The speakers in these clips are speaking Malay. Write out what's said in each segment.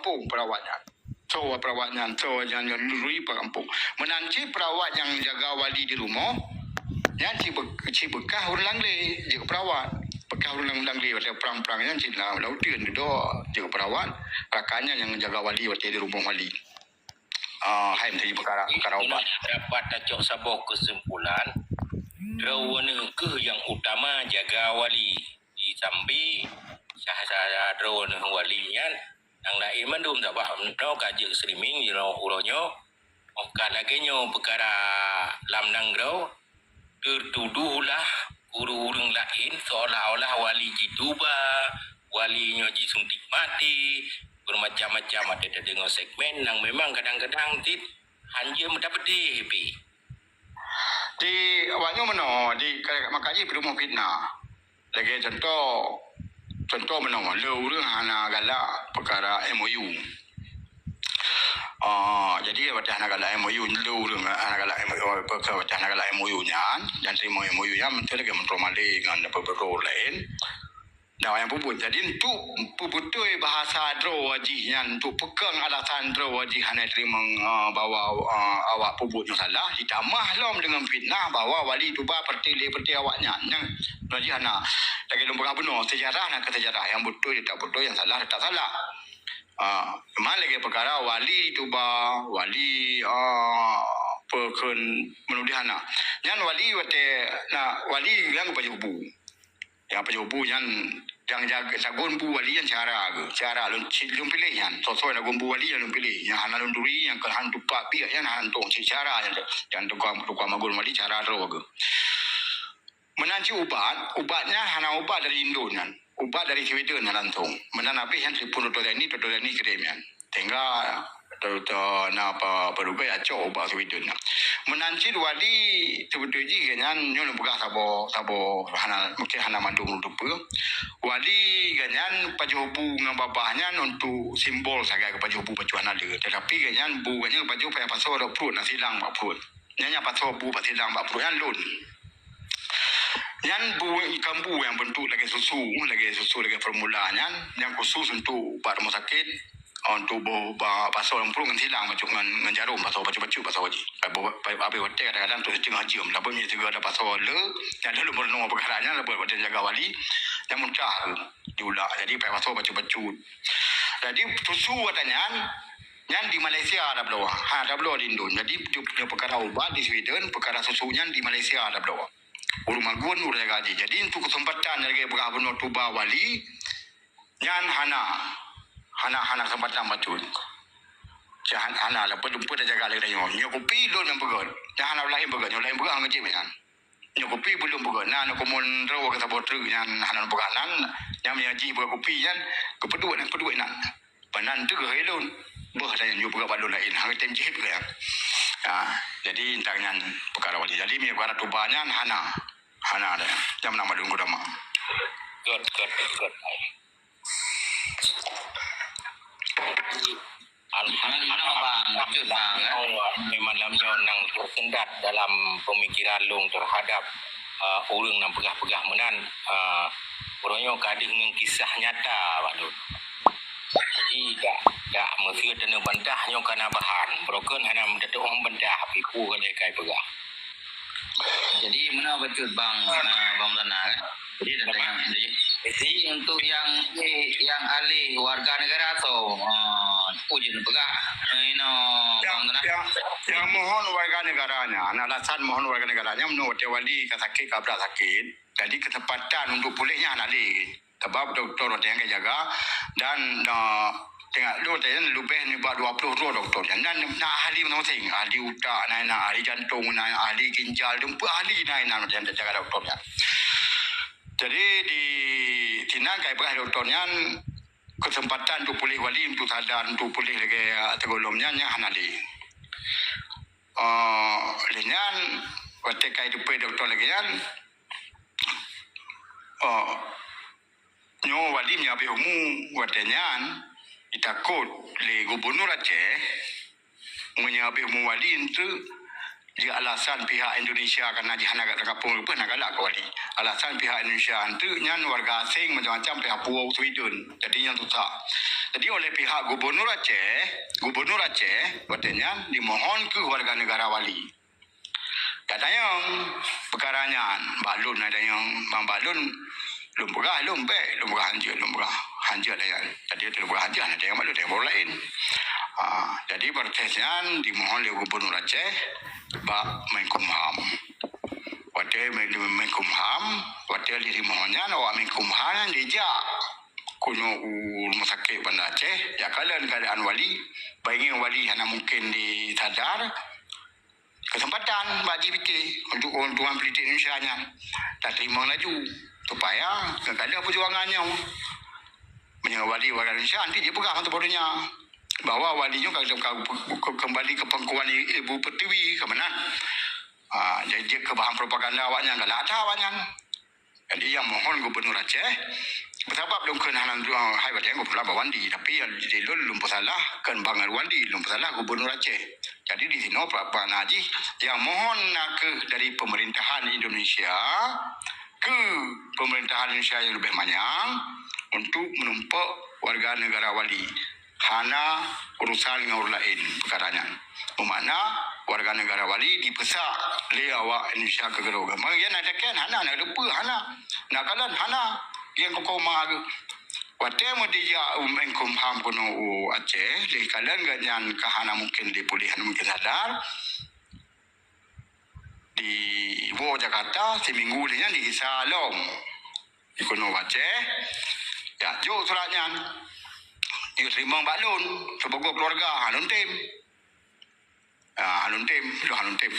kampung perawatnya. So perawatnya, so yang lurui kampung. Menanti perawat yang jaga wali di rumah, yang ci bekah ulang le jaga perawat. Bekah ulang le ada perang-perangnya ci laut dia jaga perawat, rakannya yang jaga wali di rumah wali. Hai menjadi perkara ubat. Dapat acok sabuh kesimpulan, drawana ke yang utama jaga wali. Di sambi sah drawana walinya ang lain man dum tak faham no kaje streaming yo uronyo ka lagi nyo perkara lam nang grau tertuduhlah urung lain seolah-olah wali jituba walinya jisuntik mati bermacam-macam ada dengar segmen yang memang kadang-kadang hanya mendapat DP. Di awaknya mana di makanya perlu fitnah. Lagi contoh mana lu hana galak perkara MOU. Jadi wajah nak galak MOU lu hana galak MOU perkara wajah nak galak MOU nya dan terima MOU nya menteri lagi menteri mali dengan beberapa lain. Nah, yang puput. Jadi untuk betul bahasa draw wajih yang untuk pegang alasan draw wajih hanya terima bahawa awak puput yang salah ditambahlah dengan fitnah bahawa wali tu perti awaknya yang wajih hanya lagi lumpur benar sejarah nak sejarah yang betul tak betul yang salah tak salah. Memang lagi perkara wali tu wali pekan menuduhana. Yang wali wali yang pajubu. Yang pajubu yang jaga sagun bu wali yang cara lun pilih yang sosok nak gumbu wali yang lun pilih yang hana lun duri yang kan tupak pia yang hantung cara yang tukang magun wali cara roga menanci ubatnya hana ubat dari Indo kan ubat dari Sweden lantung menanapi yang sepuluh dolar ini kremian tinggal apa perugai acok ubat Sweden menanci wali sebetulnya ganyan nyon buka sabo hana mungkin hana mandung untuk wali ganyan pajubu dengan babahnya untuk simbol saga ke pajubu pacuan ada tetapi ganyan bu ganyan paju payah pasal ada perut nasi lang bak perut nyanya pasal bu pak silang bak perut yang lun yang bu ikan bu yang bentuk lagi susu lagi formulanya yang khusus untuk pada rumah sakit untuk pasal yang perut dengan silang macam dengan jarum pasal bacu-bacu pasal wajib apa hotel kadang-kadang tu setengah jam lah pun juga ada pasal le yang dulu bernama perkaranya lepas pada jaga wali yang muncah diulang jadi pasal bacu-bacu jadi susu katanya yang di Malaysia ada belum ada belum di Indon jadi dia perkara ubat di Sweden perkara susunya di Malaysia ada belum urung magun urung gaji jadi untuk kesempatan lagi berapa benar tuba wali yang hana kesempatan betul. Jangan hana lah lupa dah jaga lagi dah. Kopi belum yang pegang. Jangan lain pegang ngejim kan. Kopi belum pegang. Nah komun rawa kata botol yang hana peganan yang menyaji pegang kopi kan kepeduan nan. Panan tu ke helon. Bah saya juga pegang balon lain. Hang tem jip ke yang. Jadi intangan perkara wali. Jadi mi perkara tubanya hana dah. Jam nama dulu dah mak. Good. Alhamdulillah memang lamnya nang tersendat dalam pemikiran long terhadap orang nang pegah-pegah menan orangnya kadang dengan kisah nyata waktu jadi tak mesti ada bantahnya kerana bahan broken hanya mendadak orang bantah pipu kalau kai pegah jadi mana betul bang sana kan jadi untuk yang ahli warga negara atau ujian pegah yang mohon warga negaranya alasan mohon warga negaranya menurut wali sakit kabrak sakit jadi kesempatan untuk pulihnya ahli sebab doktor yang jaga dan tengok lu lebih ni 20 doktor dan ahli masing ahli utak ahli jantung ahli ginjal jumpa ahli yang jaga doktornya. Jadi di Tinang kai berah doktornya kesempatan untuk pulih wali untuk sadar untuk pulih lagi tegolomnya yang hanali. Lenyan waktu kai depan doktor lagi kan. Nyo wali nya bihumu watenya itakut le gubernur Aceh menyabi wali itu Dia alasan pihak Indonesia kerana jihana kat kampung apa nak galak kau ni. Alasan pihak Indonesia itu nyan warga asing macam-macam pihak Pulau Sweden. Jadi yang tu tak. Jadi oleh pihak Gubernur Aceh katanya dimohon ke warga negara wali. Katanya perkaranya balun ada yang bang balun lum pegah hancur ada yang. Jadi tu pegah hancur ada yang balun ada yang baru lain. Jadi protesnya dimohon oleh Gubernur Aceh Pak Menkumham. Waktu Menkumham, waktu dimohonnya awak Menkumham dijak kuno rumah sakit Bandar Aceh. Ya keadaan wali, bayangin wali hanya mungkin disadar kesempatan bagi PT untuk orang politik Indonesia nya. Tak terima laju supaya keadaan perjuangannya menyawali warga Indonesia nanti dia pegang mata bodohnya bahawa walinya kembali ke pangkuan Ibu Pertiwi ke mana. Jadi dia ke bahan propaganda awaknya enggak ada awaknya. Jadi yang mohon Gubernur Aceh sebab belum kena hai badan Gubernur Bawandi tapi yang di belum salah kan Bangar Wandi belum salah Gubernur Aceh. Jadi di sini Pak Haji yang mohon ke dari pemerintahan Indonesia ke pemerintahan Indonesia yang lebih banyak untuk menumpak warga negara wali. Hana urusan dengan orang lain perkaranya. Bermakna warga negara wali dipesak oleh awak Indonesia ke gerogam. Yang nak dekat hana nak lupa hana. Nak kalan hana yang kau mah. Waktu dia Menkumham kuno Aceh, di kalan ganyan kahana mungkin dipulihan mungkin sadar. Di Ibu Jakarta seminggu ni di Salom. Di kuno Aceh. Ya, jauh suratnya. Dia terima balun sebagai keluarga Hanun Tim. Hanun Tim.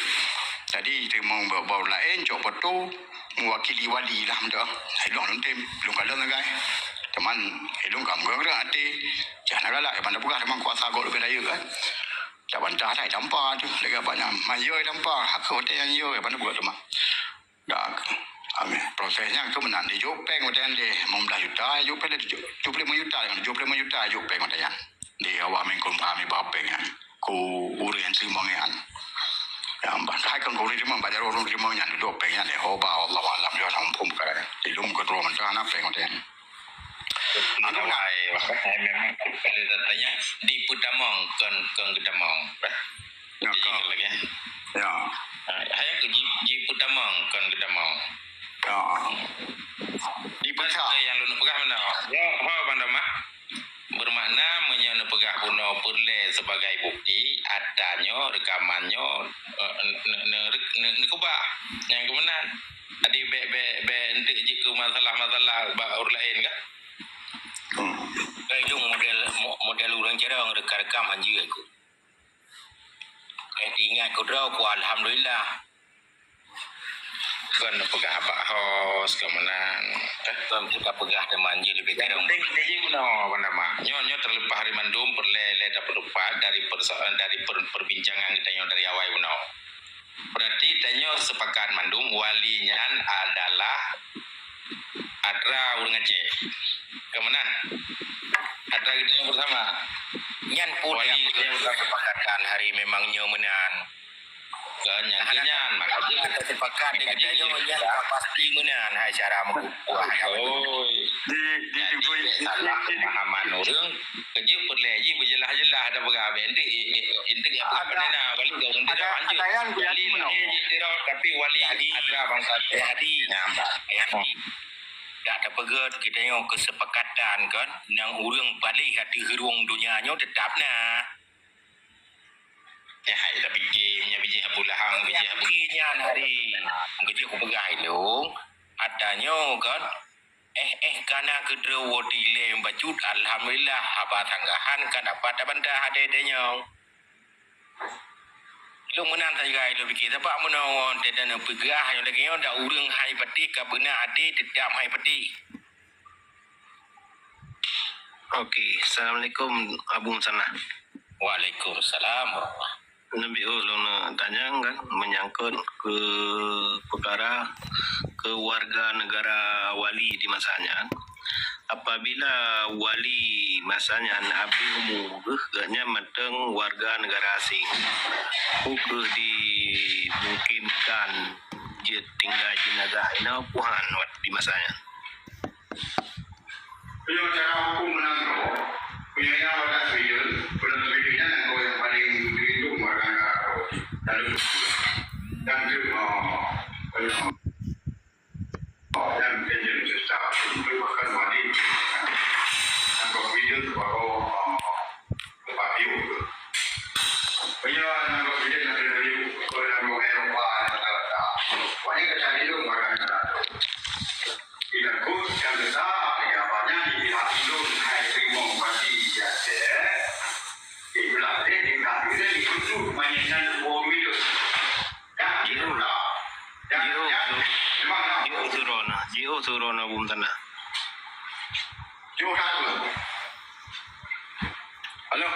Jadi terima bawa lain cok foto mewakili wali lah macam. Hello Hanun Tim, belum kalah nagai. Teman hello kamu gerak hati. Jangan galak mana bukan memang kuasa gol lebih daya kan. Tak bantah dah tanpa tu lagi banyak. Mayo tanpa hak hotel yang yo mana buat teman. Dak Amin. Prosesnya itu menang di Jopeng macam ni, 15 juta, Jopeng di 25 juta, 25 juta Jopeng macam ni. Di awak Menkumham ni bapeng kan, ku urian terima kan. Yang bahkan kan ku terima baca orang terima kan, Jopeng kan. Hoba Allah alam dia sampun perkara. Di lum ketua macam mana peng macam ni. Ada memang ada tanya di Putamong kan Putamong. Ya kan. Ya. Saya ke di Putamong kan Putamong. Ya. Di pecah. Yang lu pegah mana? Ya, bandar mah. Bermakna menyono pegah puno perle sebagai bukti adanya rekamannya nekubah yang kemenan. Tadi be untuk jika masalah-masalah baur lain kan? Itu model orang cara rekam anjir aku. Ingat kau draw ku alhamdulillah. Kan pegah apa hos kemenang. Kan kita pegah teman je lebih kurang. Penting mana nama. Nyo terlepas hari mandum perle dapat lupa dari persoalan dari perbincangan kita yang dari awal puno. Berarti tanyo sepakat mandum walinya adalah Adra orang Aceh. Kemenang. Adra kita yang bersama. Nyan pun yang sepakatkan hari memang nyo menan. Nyan makanya kita sepakat dengan dia yang pasti menan hai cara buah oh di salah pemahaman orang kerja perleji berjelas-jelas ada berapa intik apa nak balik ke orang dia lanjut tapi wali Adra bangsa hadi hadi tak ada pegat kita yang kesepakatan kan yang orang balik hati gerung dunianya tetap nah ya hai tapi gamenya biji abulahang biji abulinya hari kerja aku pegang itu adanya kan karena kedua dile bajut alhamdulillah apa tanggahan kan dapat bantah adanya lu menang saja lu fikir sebab menawan dan pegah yang lagi ada urang hai peti ka benar hati tetap hai peti. Okey, assalamualaikum Abu Sana. Waalaikumsalam. Nabi ulun tanya kan menyangkut ke perkara ke warga negara wali di masanya. Apabila wali masanya abdi umur gaknya mateng warga negara asing. Uke di dimungkinkan je tinggal jenazah ini puhan di masanya. Punya cara hukum menang punya yang ada Sweden, pada Swedennya yang yang paling dilindung warga negara lalu dan dan penjara sesat itu bahkan wali dan Sweden baru lepas itu punya yang Sweden yang dari kalau Eropa banyak kecari itu warga negara tidak good yang besar ya banyak di pihak itu hai terima bagi jasa itulah tinggal kita itu mainan bom itu ya itulah Jio Surona bum tanah. Jio satu. Halo.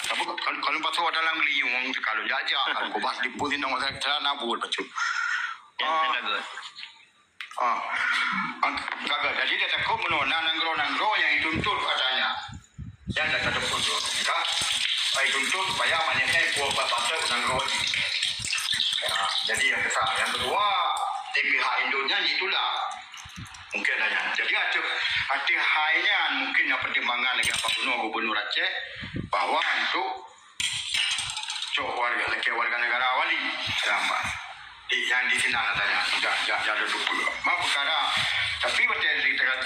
Tapi kalau pasal dalam liung kalau jajah kalau kau bahas di putin nama saya celana buat macam. Kagak. Jadi dia takut menona nanggro yang dituntut katanya. Yang dah tak pun tu. Kak, saya tuntut supaya banyaknya buat pasal nanggro. Jadi yang kesal. Yang kedua, di pihak Indonya itulah mungkin ada. Jadi hati hainya mungkin yang pertimbangan lagi apa gubernur Aceh bahwa untuk warga negara wali ramai. Yang di sini katanya jangan lupa. Mak perkara tapi betul di tegak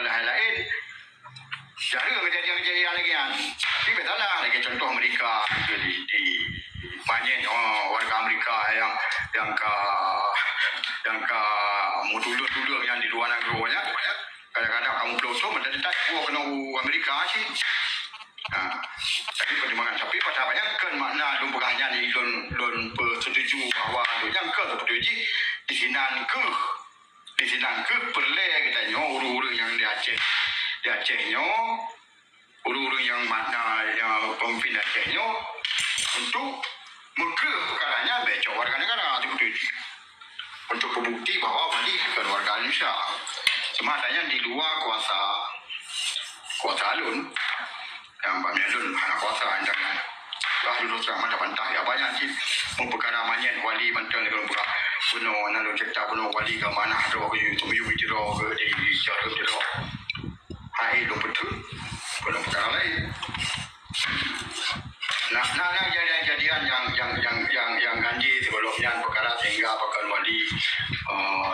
lain. Jadi kejadian lagi kan. Tapi betul lah lagi contoh Amerika di banyak warga Amerika yang ke mau duduk yang di luar negeri kadang-kadang kamu pelosok menjadi tak kena Amerika sih. Tapi pertimbangan tapi pada banyak kan makna lu beranya ni lon bersetuju bahwa lu yang ke setuju di sini ke perle kita nyo urus yang di Aceh nyo urus yang makna yang pemimpin Aceh nyo untuk mereka perkaranya becok warga negara setuju untuk membukti bahwa Bali bukan warga Indonesia. Cuma adanya di luar kuasa alun yang banyak alun anak kuasa jangan dulu sama ada bantah ya banyak sih memperkara manyan wali mantan kalau buka puno nalu cerita puno wali ke mana ada waktu itu jiro ke di jiro hai lo betul puno perkara lain. Nah jadian yang ganji sebelumnya perkara sehingga bakal wali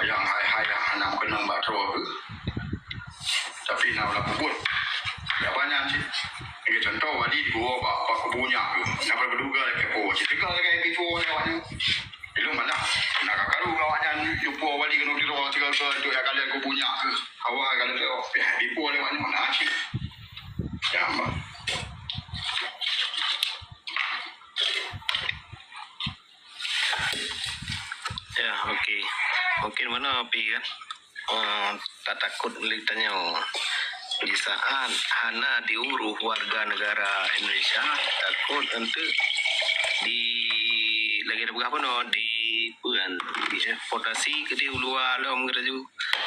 yang hai yang enam kena batro tapi nak lah puput ya banyak sih. Ini contoh wali di bawah apa kebunya tu nak berduga lagi po cerita lagi before lewatnya belum mana nak karu lewatnya jumpa wali kena di luar segala tu ya kalian kebunya ke awal kalau tu before lewatnya mana sih ya mbak. Ya, okey. Mungkin mana api kan? Tak takut litanya di saat hana diurus warga negara Indonesia takut untuk di lagi ada berapa no di bukan di eksportasi ke di luar lah mengerju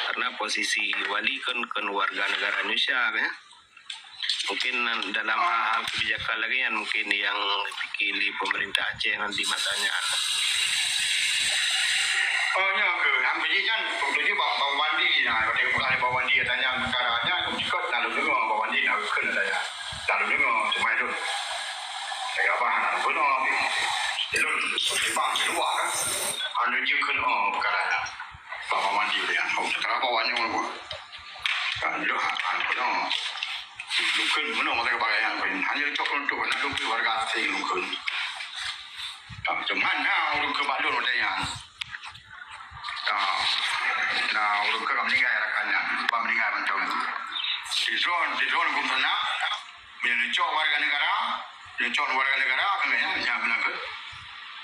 karena posisi wali kan warga negara Indonesia ya. Mungkin dalam hal kebijakan lagi yang mungkin yang dipilih pemerintah Aceh nanti matanya. Ya ke hampir kan untuk bawa wandi nah pada ada bawa wandi tanya perkaranya jika lalu dengar bawa wandi nak kena saya lalu dengar semai tu saya apa nak benar itu sebab luar kan anu je kena perkaranya bawa wandi dia sekarang bawa wandi mana kan lu benar mungkin benar mereka pakai yang lain hanya coklat untuk nak dumpi warga asing mungkin macam mana orang kebalur macam nah, urut ke kami meninggal rakannya, apa meninggal macam itu. Di drone gubernur, menyucuk warga negara, kami yang benar ke,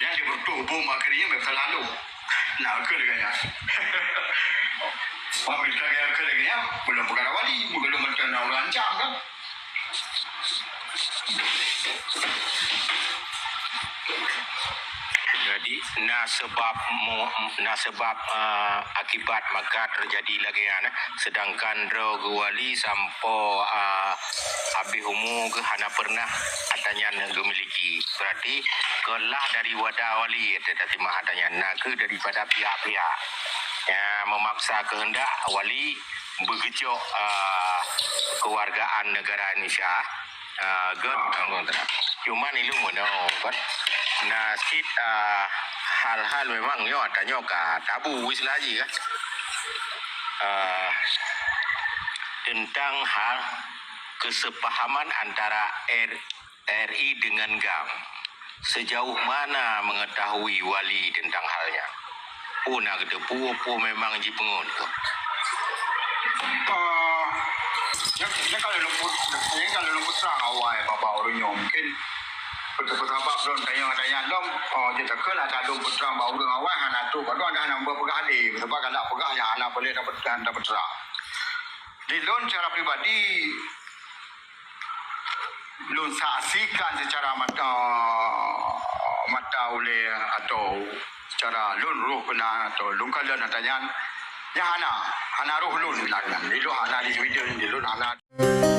yang dibertu bom akhirnya berlalu, nah ke leganya. Ambil ke leganya, belum perkara wali, belum macam nak rancang kan. Jadi sebab akibat maka terjadi lagi sedangkan dro wali sampo habis umur ke hana pernah atanya memiliki berarti kelah dari wadah wali tetapi mahadanya nak daripada pihak-pihak yang memaksa kehendak wali begitu kewargaan negara Indonesia cuma ni lu mana nasid hal-hal memang yo adanya tabu wis lagi kan tentang hal kesepahaman antara RI dengan GAM sejauh mana mengetahui wali tentang halnya puna kata pu memang jipengun tu kalau lu terang awal bapak orangnya mungkin betul-betul apa belum tanya lom kita kelah kalau terang bawa orang awal hana tu baru ada hana berpegah di betul kalau nak pegah yang hana boleh dapat terang di lon cara pribadi lon saksikan secara mata oleh atau secara lon roh kena atau lon kalau nak tanya ya hana roh lon lah di lon hana di video di lon hana